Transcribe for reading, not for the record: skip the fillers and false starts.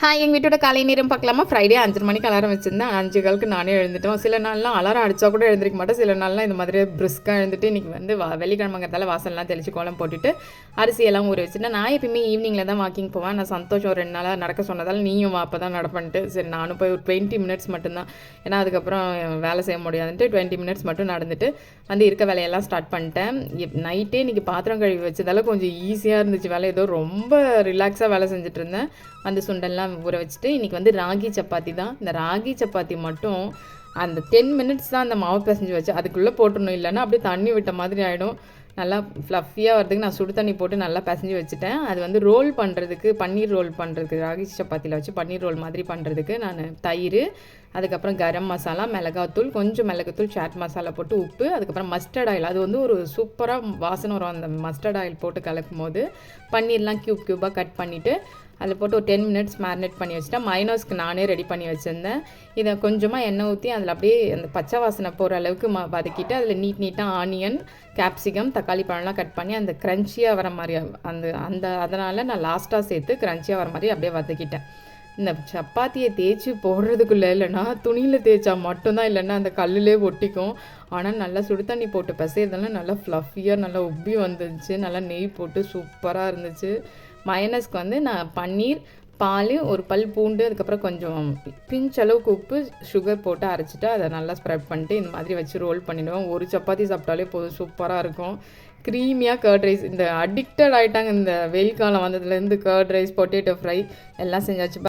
எங்கள் வீட்டோட காலை நேரம் பார்க்கலாமா. ஃப்ரைடே 5:30 மணிக்கு அலாரம் வச்சுருந்தேன். 5:15க்கு நானே எழுந்துட்டோம். சில நாள்லாம் அலாரம் அடித்தா கூட எழுந்திரிக்க மாட்டேன். சில நாள்லாம் இந்த மாதிரி பிரிஸ்காக எழுந்துட்டு இன்றைக்கி வந்து வெள்ளிக்கிழமைங்கிறதால வாசல்லாம் தெளித்து கோலம் போட்டுட்டு அரிசியெல்லாம் ஊற வச்சுட்டு நான் எப்பயுமே ஈவினிங்கில் தான் வாக்கிங் போவேன். நான் சந்தோஷம் 2 நாளாக நடக்க சொன்னதால் நீயும் வா அப்போ தான் நடப்பேன்ட்டு சரி நானும் போய் ஒரு 20 மினிட்ஸ் மட்டும்தான், ஏன்னா அதுக்கப்புறம் வேலை செய்ய முடியாதுன்ட்டு 20 மினிட்ஸ் மட்டும் நடந்துட்டு வந்து இருக்க வேலையெல்லாம் ஸ்டார்ட் பண்ணிட்டேன். நைட்டே இன்றைக்கி பாத்திரம் கழுவி வச்சதால கொஞ்சம் ஈஸியாக இருந்துச்சு வேலை. ஏதோ ரொம்ப ரிலாக்ஸாக வேலை செஞ்சுட்டு இருந்தேன். அந்த சுண்டெல்லாம் ஊற வச்சுட்டு இன்றைக்கி வந்து ராகி சப்பாத்தி தான். இந்த ராகி சப்பாத்தி மட்டும் அந்த 10 மினிட்ஸ் தான் அந்த மாவு பிசைஞ்சு வச்சு அதுக்குள்ளே போட்டுடணும், இல்லைன்னா அப்படியே தண்ணி விட்ட மாதிரி ஆகிடும். நல்லா ஃப்ளஃபியாக வரதுக்கு நான் சுடு தண்ணி போட்டு நல்லா பிசைஞ்சு வச்சுட்டேன். அது வந்து ரோல் பண்ணுறதுக்கு, பன்னீர் ரோல் பண்ணுறதுக்கு, ராகி சப்பாத்தியில் வச்சு பன்னீர் ரோல் மாதிரி பண்ணுறதுக்கு நான் தயிர், அதுக்கப்புறம் கரம் மசாலா, மிளகாத்தூள், கொஞ்சம் மிளகுத்தூள், சாட் மசாலா போட்டு உப்பு, அதுக்கப்புறம் மஸ்டர்ட் ஆயில், அது வந்து ஒரு சூப்பராக வாசனை வரும் அந்த மஸ்டர்ட் ஆயில் போட்டு கலக்கும் போது. பன்னீர்லாம் க்யூபாக கட் பண்ணிவிட்டு அதில் போட்டு ஒரு 10 மினிட்ஸ் மேரினேட் பண்ணி வச்சுட்டேன். மைனோஸ்க்கு நானே ரெடி பண்ணி வச்சுருந்தேன். இதை கொஞ்சமாக எண்ணெய் ஊற்றி அதில் அப்படியே அந்த பச்சை வாசனை போகிற அளவுக்கு வதக்கிட்டு அதில் நீட்டாக ஆனியன், கேப்சிகம், தக்காளி பழம்லாம் கட் பண்ணி அந்த க்ரன்ச்சியாக வர மாதிரி அதனால் நான் லாஸ்ட்டாக சேர்த்து க்ரன்ச்சியாக வர மாதிரி அப்படியே வதக்கிட்டேன். இந்த சப்பாத்தியை தேய்ச்சி போடுறதுக்குள்ளே இல்லைன்னா துணியில் தேய்ச்சா மட்டும்தான், இல்லைன்னா அந்த கல்லுலே ஒட்டிக்கும். ஆனால் நல்லா சுடு தண்ணி போட்டு பிசைறதுனால நல்லா ஃப்ளஃபியாக நல்லா உப்பி வந்துச்சு. நல்லா நெய் போட்டு சூப்பராக இருந்துச்சு. மயனஸ்க்கு வந்து நான் பன்னீர், பால், ஒரு பல் பூண்டு, அதுக்கப்புறம் கொஞ்சம் பிஞ்ச் அளவுக்கு உப்பு, சுகர் போட்டு அரைச்சிட்டு அதை நல்லா ஸ்ப்ரெட் பண்ணிட்டு இந்த மாதிரி வச்சு ரோல் பண்ணிவிடுவோம். ஒரு சப்பாத்தி சாப்பிட்டாலே போதும், சூப்பராக இருக்கும். க்ரீமியாக கர்ட் ரைஸ், இந்த அடிக்டட் ஆகிட்டாங்க இந்த வெயில் காலம் வந்ததுலேருந்து. கர்ட் ரைஸ், பொட்டேட்டோ ஃப்ரை எல்லாம் செஞ்சாச்சு.